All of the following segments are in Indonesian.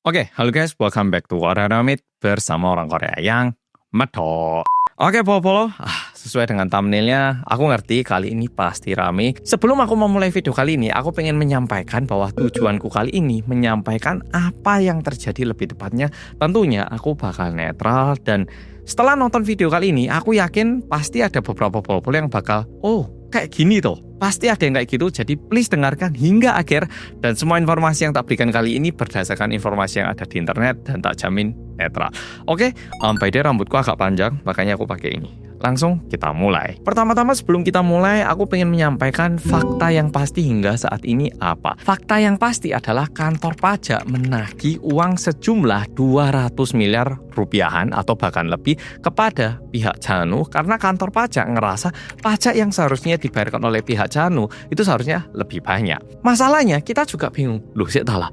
Oke, halo guys, welcome back to Korea Ramit bersama orang Korea yang medok. Oke, Polo, sesuai dengan thumbnailnya, aku ngerti kali ini pasti rame. Sebelum aku memulai video kali ini, aku pengen menyampaikan bahwa tujuanku kali ini menyampaikan apa yang terjadi lebih tepatnya. Tentunya aku bakal netral dan setelah nonton video kali ini, aku yakin pasti ada beberapa Polo yang bakal, kayak gini tuh. Pasti ada yang kayak gitu, jadi please dengarkan hingga akhir. Dan semua informasi yang tak berikan kali ini berdasarkan informasi yang ada di internet dan tak jamin netral. Oke, by the way, rambutku agak panjang, makanya aku pakai ini. Langsung kita mulai. Pertama-tama sebelum kita mulai, aku pengen menyampaikan fakta yang pasti hingga saat ini apa. Fakta yang pasti adalah kantor pajak menagih uang sejumlah 200 miliar rupiahan atau bahkan lebih kepada pihak Janu karena kantor pajak ngerasa pajak yang seharusnya dibayarkan oleh pihak Janu itu seharusnya lebih banyak. Masalahnya kita juga bingung. Loh, lah.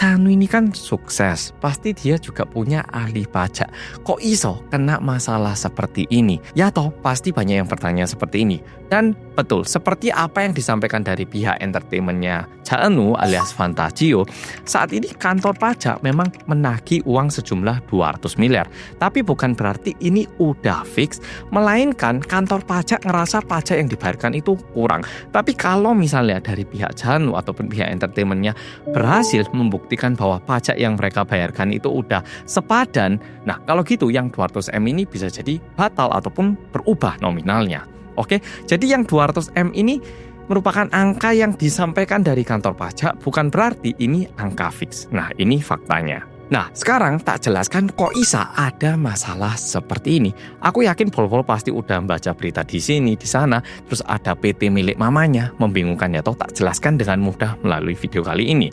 Janu ini kan sukses, pasti dia juga punya ahli pajak. Kok iso kena masalah seperti ini? Ya toh, pasti banyak yang bertanya seperti ini. Dan betul, seperti apa yang disampaikan dari pihak entertainmentnya Janu alias Fantagio, saat ini kantor pajak memang menagih uang sejumlah 200 miliar. Tapi bukan berarti ini udah fix, melainkan kantor pajak ngerasa pajak yang dibayarkan itu kurang. Tapi kalau misalnya dari pihak Janu ataupun pihak entertainmentnya berhasil membuktikan bahwa pajak yang mereka bayarkan itu udah sepadan, nah kalau gitu yang 200M ini bisa jadi batal ataupun berubah nominalnya. Oke, jadi yang 200M ini merupakan angka yang disampaikan dari kantor pajak, bukan berarti ini angka fix. Nah, ini faktanya. Nah, sekarang tak jelaskan kok bisa ada masalah seperti ini. Aku yakin Pol-Pol pasti udah baca berita di sini, di sana, terus ada PT milik mamanya, membingungkan ya toh, tak jelaskan dengan mudah melalui video kali ini.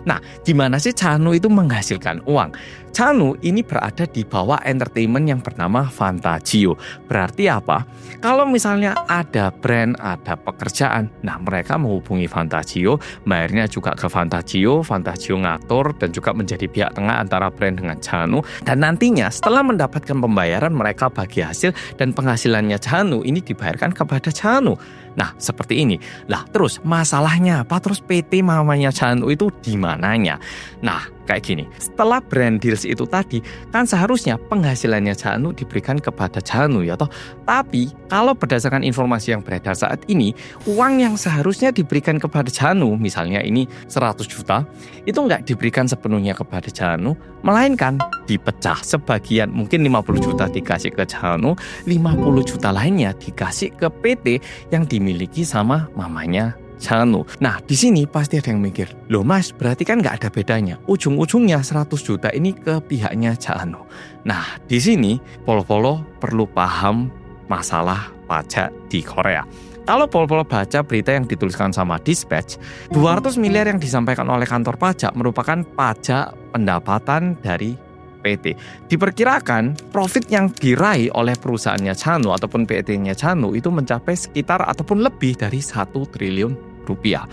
Nah, gimana sih Janu itu menghasilkan uang? Janu ini berada di bawah entertainment yang bernama Fantagio. Berarti apa? Kalau misalnya ada brand, ada pekerjaan, nah mereka menghubungi Fantagio, bayarnya juga ke Fantagio, Fantagio ngatur dan juga menjadi pihak tengah antara brand dengan Janu. Dan nantinya setelah mendapatkan pembayaran, mereka bagi hasil dan penghasilannya Janu ini dibayarkan kepada Janu. Nah, seperti ini. Lah, terus masalahnya apa? Terus PT mamanya Janu itu di mananya? Nah, kayak gini. Setelah brand deals itu tadi, kan seharusnya penghasilannya Janu diberikan kepada Janu ya toh. Tapi, kalau berdasarkan informasi yang beredar saat ini, uang yang seharusnya diberikan kepada Janu, misalnya ini 100 juta, itu nggak diberikan sepenuhnya kepada Janu, melainkan dipecah sebagian, mungkin 50 juta dikasih ke Janu, 50 juta lainnya dikasih ke PT yang dimiliki sama mamanya Janu. Nah, di sini pasti ada yang mikir, loh mas, berarti kan nggak ada bedanya. Ujung-ujungnya 100 juta ini ke pihaknya Janu. Nah, di sini Polo perlu paham masalah pajak di Korea. Kalau Polo baca berita yang dituliskan sama Dispatch, 200 miliar yang disampaikan oleh kantor pajak merupakan pajak pendapatan dari PT. Diperkirakan profit yang diraih oleh perusahaannya Janu ataupun PT-nya Janu itu mencapai sekitar ataupun lebih dari 1 triliun rupiah.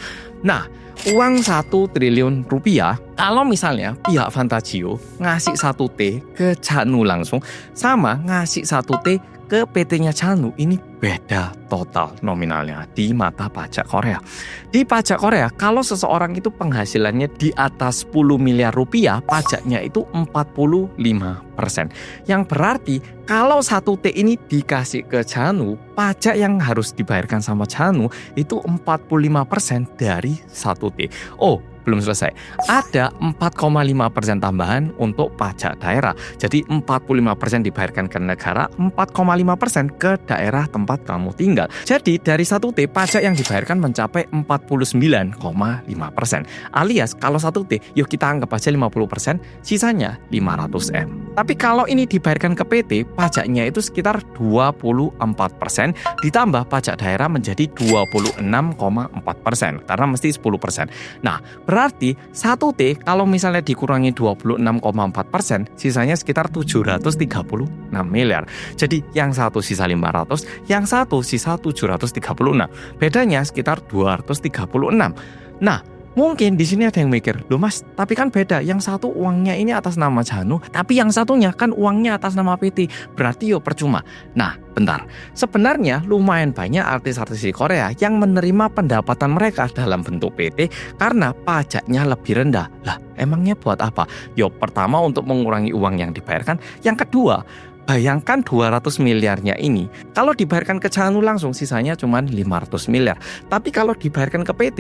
Nah, uang 1 triliun rupiah, kalau misalnya pihak Fantagio ngasih 1T ke Janu langsung, sama ngasih 1T ke PT-nya Janu, ini beda total nominalnya di mata pajak Korea. Di pajak Korea, kalau seseorang itu penghasilannya di atas 10 miliar rupiah, pajaknya itu 45%. Yang berarti kalau 1T ini dikasih ke Janu, pajak yang harus dibayarkan sama Janu itu 45% dari 1T. Oh, belum selesai. Ada 4,5% tambahan untuk pajak daerah. Jadi 45% dibayarkan ke negara, 4,5% ke daerah tempat kamu tinggal. Jadi dari 1T pajak yang dibayarkan mencapai 49,5%. Alias kalau 1T, yuk kita anggap aja 50%, sisanya 500M. Tapi kalau ini dibayarkan ke PT, pajaknya itu sekitar 24%, ditambah pajak daerah menjadi 26,4%, karena mesti 10%. Nah, berarti 1T kalau misalnya dikurangi 26,4%, sisanya sekitar 736 miliar. Jadi yang satu sisa 500, yang satu sisa 736. Bedanya sekitar 236. Nah, mungkin di sini ada yang mikir, loh mas, tapi kan beda. Yang satu uangnya ini atas nama Janu, tapi yang satunya kan uangnya atas nama PT. Berarti yo percuma. Nah, bentar. Sebenarnya lumayan banyak artis-artis di Korea yang menerima pendapatan mereka dalam bentuk PT karena pajaknya lebih rendah. Lah, emangnya buat apa? Yo, pertama untuk mengurangi uang yang dibayarkan. Yang kedua, bayangkan 200 miliarnya ini, kalau dibayarkan ke Janu langsung sisanya cuma 500 miliar. Tapi kalau dibayarkan ke PT,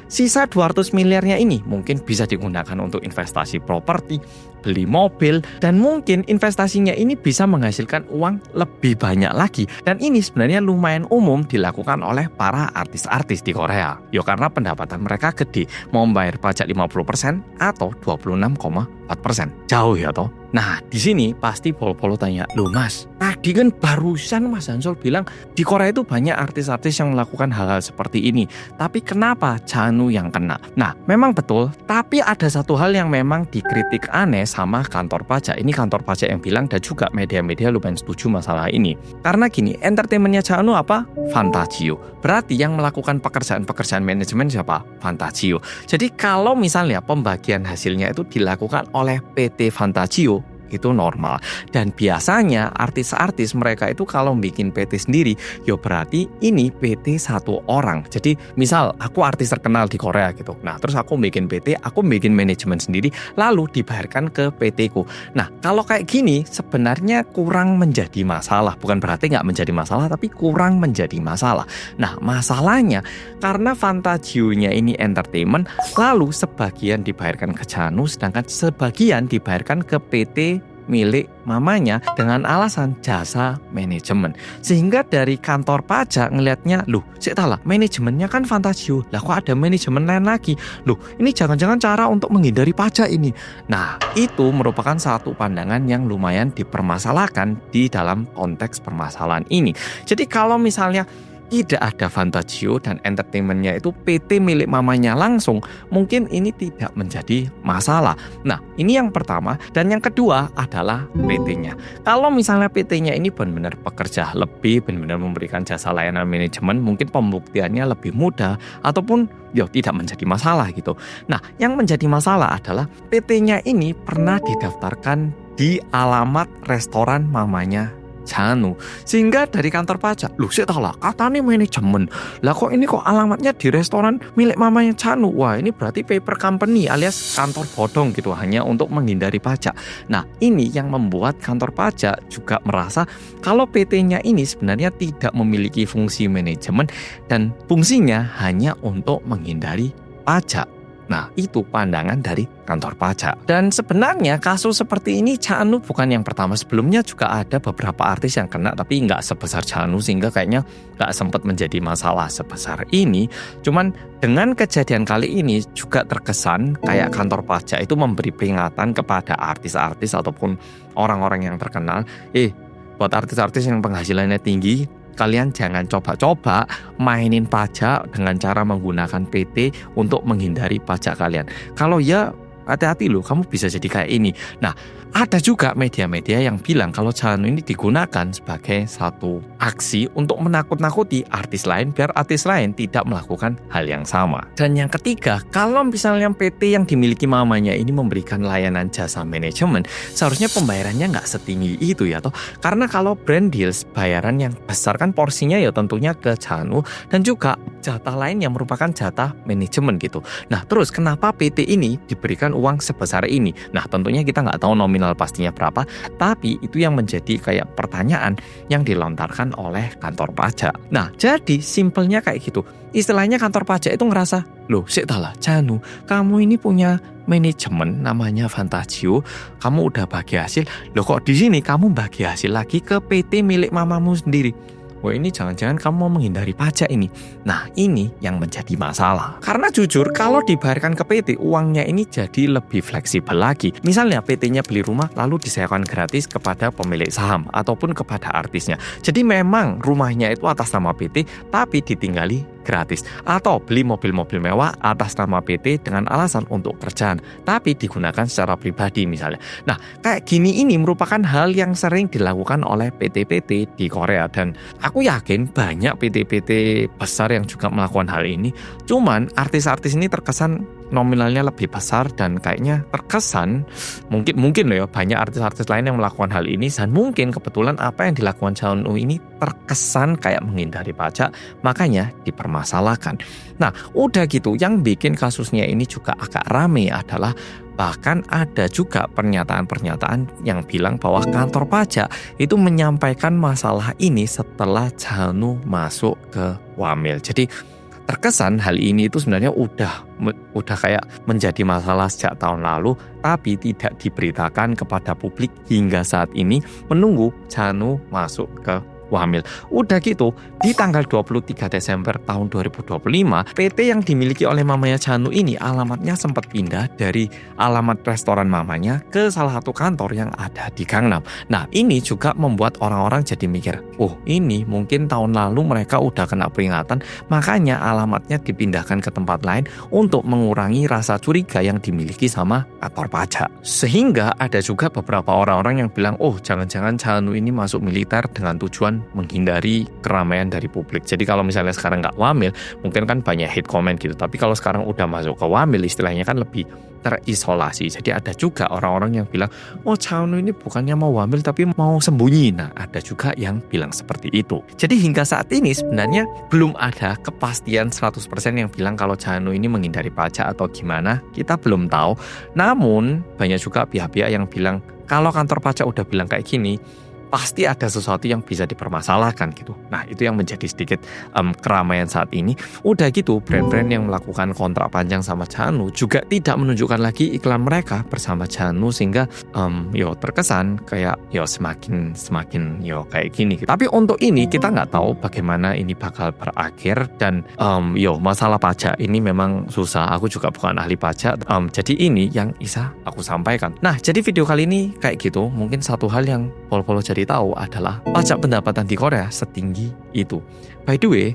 sisa 200 miliarnya ini mungkin bisa digunakan untuk investasi properti, beli mobil, dan mungkin investasinya ini bisa menghasilkan uang lebih banyak lagi. Dan ini sebenarnya lumayan umum dilakukan oleh para artis-artis di Korea. Ya karena pendapatan mereka gede, mau membayar pajak 50% atau 26,4%. Jauh ya toh? Nah, di sini pasti Polo tanya, loh mas, tadi kan barusan Mas Hansol bilang di Korea itu banyak artis-artis yang melakukan hal-hal seperti ini. Tapi kenapa Janu yang kena? Nah, memang betul, tapi ada satu hal yang memang dikritik aneh sama kantor pajak. Ini kantor pajak yang bilang dan juga media-media lumayan setuju masalah ini. Karena gini, entertainmentnya Janu apa? Fantagio. Berarti yang melakukan pekerjaan-pekerjaan manajemen siapa? Fantagio. Jadi kalau misalnya pembagian hasilnya itu dilakukan oleh PT Fantagio, itu normal. Dan biasanya artis-artis mereka itu kalau bikin PT sendiri, ya berarti ini PT satu orang. Jadi misal aku artis terkenal di Korea gitu. Nah terus aku bikin PT, aku bikin manajemen sendiri, lalu dibayarkan ke PT ku. Nah kalau kayak gini sebenarnya kurang menjadi masalah. Bukan berarti nggak menjadi masalah, tapi kurang menjadi masalah. Nah masalahnya karena Fantagio-nya ini entertainment, lalu sebagian dibayarkan ke Janu, sedangkan sebagian dibayarkan ke PT milik mamanya dengan alasan jasa manajemen. Sehingga dari kantor pajak ngelihatnya, loh, lah manajemennya kan Fantagio, lah kok ada manajemen lain lagi? Loh, ini jangan-jangan cara untuk menghindari pajak ini. Nah, itu merupakan satu pandangan yang lumayan dipermasalahkan di dalam konteks permasalahan ini. Jadi kalau misalnya tidak ada Fantagio dan entertainmentnya itu PT milik mamanya langsung, mungkin ini tidak menjadi masalah. Nah, ini yang pertama. Dan yang kedua adalah PT-nya. Kalau misalnya PT-nya ini benar-benar pekerja lebih, benar-benar memberikan jasa layanan manajemen, mungkin pembuktiannya lebih mudah ataupun ya tidak menjadi masalah gitu. Nah, yang menjadi masalah adalah PT-nya ini pernah didaftarkan di alamat restoran mamanya Janu, sehingga dari kantor pajak, loh saya tahu lah katanya manajemen, lah kok ini kok alamatnya di restoran milik mamanya Janu. Wah ini berarti paper company alias kantor bodong gitu, hanya untuk menghindari pajak. Nah ini yang membuat kantor pajak juga merasa kalau PT-nya ini sebenarnya tidak memiliki fungsi manajemen dan fungsinya hanya untuk menghindari pajak. Nah, itu pandangan dari kantor pajak. Dan sebenarnya kasus seperti ini Janu bukan yang pertama. Sebelumnya juga ada beberapa artis yang kena, tapi nggak sebesar Janu, sehingga kayaknya nggak sempat menjadi masalah sebesar ini. Cuman dengan kejadian kali ini juga terkesan kayak kantor pajak itu memberi peringatan kepada artis-artis ataupun orang-orang yang terkenal. Buat artis-artis yang penghasilannya tinggi, kalian jangan coba-coba mainin pajak dengan cara menggunakan PT untuk menghindari pajak kalian. Kalau ya, hati-hati loh, kamu bisa jadi kayak ini. Nah, ada juga media-media yang bilang kalau Janu ini digunakan sebagai satu aksi untuk menakut-nakuti artis lain biar artis lain tidak melakukan hal yang sama. Dan yang ketiga, kalau misalnya PT yang dimiliki mamanya ini memberikan layanan jasa manajemen, seharusnya pembayarannya nggak setinggi itu ya toh. Karena kalau brand deals, bayaran yang besar kan porsinya ya tentunya ke Janu dan juga jatah lain yang merupakan jatah manajemen gitu. Nah terus kenapa PT ini diberikan uang sebesar ini? Nah tentunya kita nggak tahu nominal pastinya berapa, tapi itu yang menjadi kayak pertanyaan yang dilontarkan oleh kantor pajak. Nah, jadi simpelnya kayak gitu. Istilahnya kantor pajak itu ngerasa, loh, lah, Janu, kamu ini punya manajemen namanya Fantagio, kamu udah bagi hasil, loh kok di sini kamu bagi hasil lagi ke PT milik mamamu sendiri? Wah ini jangan-jangan kamu mau menghindari pajak ini. Nah ini yang menjadi masalah. Karena jujur kalau dibayarkan ke PT, uangnya ini jadi lebih fleksibel lagi. Misalnya PT-nya beli rumah lalu disewakan gratis kepada pemilik saham ataupun kepada artisnya. Jadi memang rumahnya itu atas nama PT tapi ditinggali gratis. Atau beli mobil-mobil mewah atas nama PT dengan alasan untuk kerjaan tapi digunakan secara pribadi misalnya. Nah kayak gini ini merupakan hal yang sering dilakukan oleh PT-PT di Korea. Dan aku yakin banyak PT-PT besar yang juga melakukan hal ini. Cuman artis-artis ini terkesan nominalnya lebih besar dan kayaknya terkesan mungkin loh ya banyak artis-artis lain yang melakukan hal ini dan mungkin kebetulan apa yang dilakukan Cha Eun-woo ini terkesan kayak menghindari pajak makanya dipermasalahkan. Nah udah gitu yang bikin kasusnya ini juga agak rame adalah bahkan ada juga pernyataan-pernyataan yang bilang bahwa kantor pajak itu menyampaikan masalah ini setelah Cha Eun-woo masuk ke Wamil. Jadi terkesan hal ini itu sebenarnya udah kayak menjadi masalah sejak tahun lalu tapi tidak diberitakan kepada publik hingga saat ini menunggu Cha Eun-woo masuk ke Wamil. Udah gitu, di tanggal 23 Desember tahun 2025, PT yang dimiliki oleh mamanya Cha Eun-woo ini alamatnya sempat pindah dari alamat restoran mamanya ke salah satu kantor yang ada di Gangnam. Nah, ini juga membuat orang-orang jadi mikir, oh ini mungkin tahun lalu mereka udah kena peringatan, makanya alamatnya dipindahkan ke tempat lain untuk mengurangi rasa curiga yang dimiliki sama kantor pajak. Sehingga ada juga beberapa orang-orang yang bilang, oh jangan-jangan Cha Eun-woo ini masuk militer dengan tujuan menghindari keramaian dari publik. Jadi kalau misalnya sekarang nggak Wamil, mungkin kan banyak hate comment gitu. Tapi kalau sekarang udah masuk ke Wamil, istilahnya kan lebih terisolasi. Jadi ada juga orang-orang yang bilang, oh Cha Eun-woo ini bukannya mau Wamil tapi mau sembunyi. Nah ada juga yang bilang seperti itu. Jadi hingga saat ini sebenarnya belum ada kepastian 100% yang bilang kalau Cha Eun-woo ini menghindari pajak atau gimana. Kita belum tahu. Namun banyak juga pihak-pihak yang bilang kalau kantor pajak udah bilang kayak gini, pasti ada sesuatu yang bisa dipermasalahkan gitu. Nah itu yang menjadi sedikit keramaian saat ini. Udah gitu brand-brand yang melakukan kontrak panjang sama Cha Eun-woo juga tidak menunjukkan lagi iklan mereka bersama Cha Eun-woo sehingga terkesan kayak semakin kayak gini gitu. Tapi untuk ini kita nggak tahu bagaimana ini bakal berakhir dan masalah pajak ini memang susah. Aku juga bukan ahli pajak. Jadi ini yang bisa aku sampaikan. Nah jadi video kali ini kayak gitu. Mungkin satu hal yang polo-polo jadi tahu adalah pajak pendapatan di Korea setinggi itu. By the way,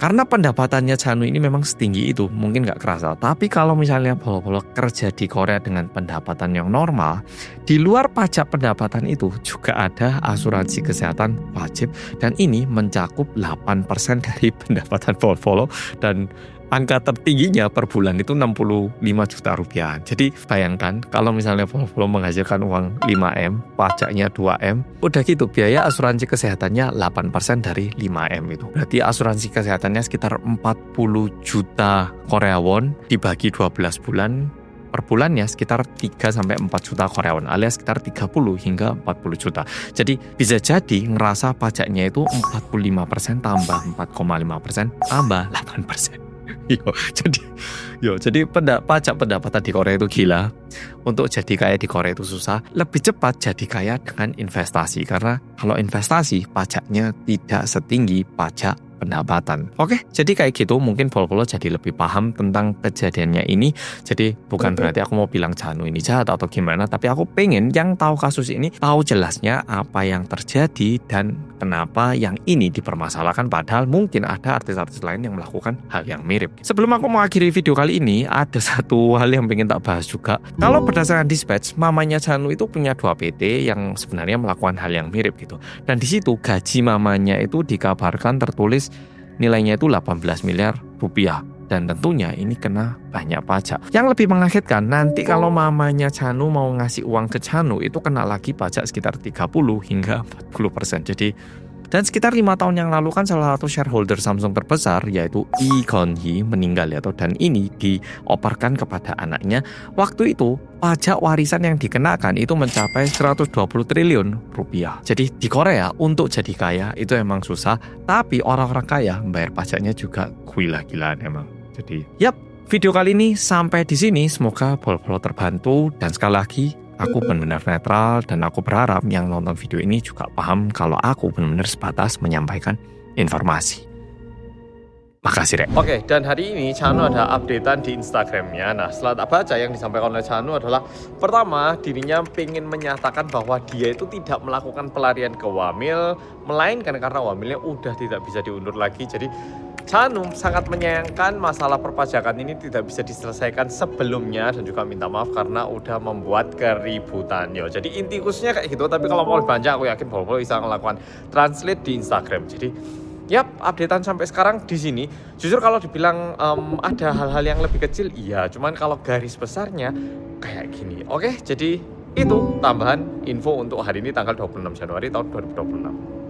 karena pendapatannya Cha Eun-woo ini memang setinggi itu, mungkin nggak kerasa. Tapi kalau misalnya polo-polo kerja di Korea dengan pendapatan yang normal, di luar pajak pendapatan itu juga ada asuransi kesehatan wajib dan ini mencakup 8% dari pendapatan polo-polo dan angka tertingginya per bulan itu 65 juta rupiah. Jadi bayangkan kalau misalnya polo-polo menghasilkan uang 5M, pajaknya 2M, udah gitu biaya asuransi kesehatannya 8% dari 5M itu. Berarti asuransi kesehatannya sekitar 40 juta Korea won dibagi 12 bulan. Per bulannya sekitar 3-4 juta Korea won alias sekitar 30 hingga 40 juta. Jadi bisa jadi ngerasa pajaknya itu 45% tambah 4,5% tambah 8%. Jadi pajak pendapatan di Korea itu gila. Untuk jadi kaya di Korea itu susah. Lebih cepat jadi kaya dengan investasi. Karena kalau investasi pajaknya tidak setinggi pajak pendapatan. Oke, jadi kayak gitu mungkin polo-polo jadi lebih paham tentang kejadiannya ini. Jadi bukan berarti aku mau bilang Cha Eun-woo ini jahat atau gimana, tapi aku pengen yang tahu kasus ini tahu jelasnya apa yang terjadi dan kenapa yang ini dipermasalahkan padahal mungkin ada artis-artis lain yang melakukan hal yang mirip. Sebelum aku mengakhiri video kali ini, ada satu hal yang pengen tak bahas juga. Kalau berdasarkan Dispatch, mamanya Cha Eun-woo itu punya 2 PT yang sebenarnya melakukan hal yang mirip gitu. Dan di situ gaji mamanya itu dikabarkan tertulis nilainya itu 18 miliar rupiah. Dan tentunya ini kena banyak pajak. Yang lebih mengagetkan, nanti kalau mamanya Cha Eun-woo mau ngasih uang ke Cha Eun-woo itu kena lagi pajak sekitar 30 hingga 40%. Jadi dan sekitar 5 tahun yang lalu kan salah satu shareholder Samsung terbesar yaitu Lee Gon-hee meninggal ya, dan ini dioperkan kepada anaknya. Waktu itu pajak warisan yang dikenakan itu mencapai 120 triliun rupiah. Jadi di Korea untuk jadi kaya itu emang susah, tapi orang-orang kaya membayar pajaknya juga gila-gilaan emang. Jadi video kali ini sampai di sini. Semoga polo-polo terbantu dan sekali lagi aku benar-benar netral dan aku berharap yang nonton video ini juga paham kalau aku benar-benar sebatas menyampaikan informasi. Makasih, Rek. Oke, dan hari ini Cha Eun-woo ada updatean di Instagramnya. Nah, setelah tak baca yang disampaikan oleh Cha Eun-woo adalah pertama, dirinya ingin menyatakan bahwa dia itu tidak melakukan pelarian ke Wamil, melainkan karena Wamilnya udah tidak bisa diundur lagi. Jadi Cha Eun-woo sangat menyayangkan masalah perpajakan ini tidak bisa diselesaikan sebelumnya dan juga minta maaf karena udah membuat keributan. Jadi inti khususnya kayak gitu, tapi kalau mau lebih banyak aku yakin Polo bisa melakukan translate di Instagram. Jadi Yap, updatean sampai sekarang di sini. Jujur kalau dibilang ada hal-hal yang lebih kecil, iya. Cuman kalau garis besarnya kayak gini. Oke, jadi itu tambahan info untuk hari ini tanggal 26 Januari tahun 2026.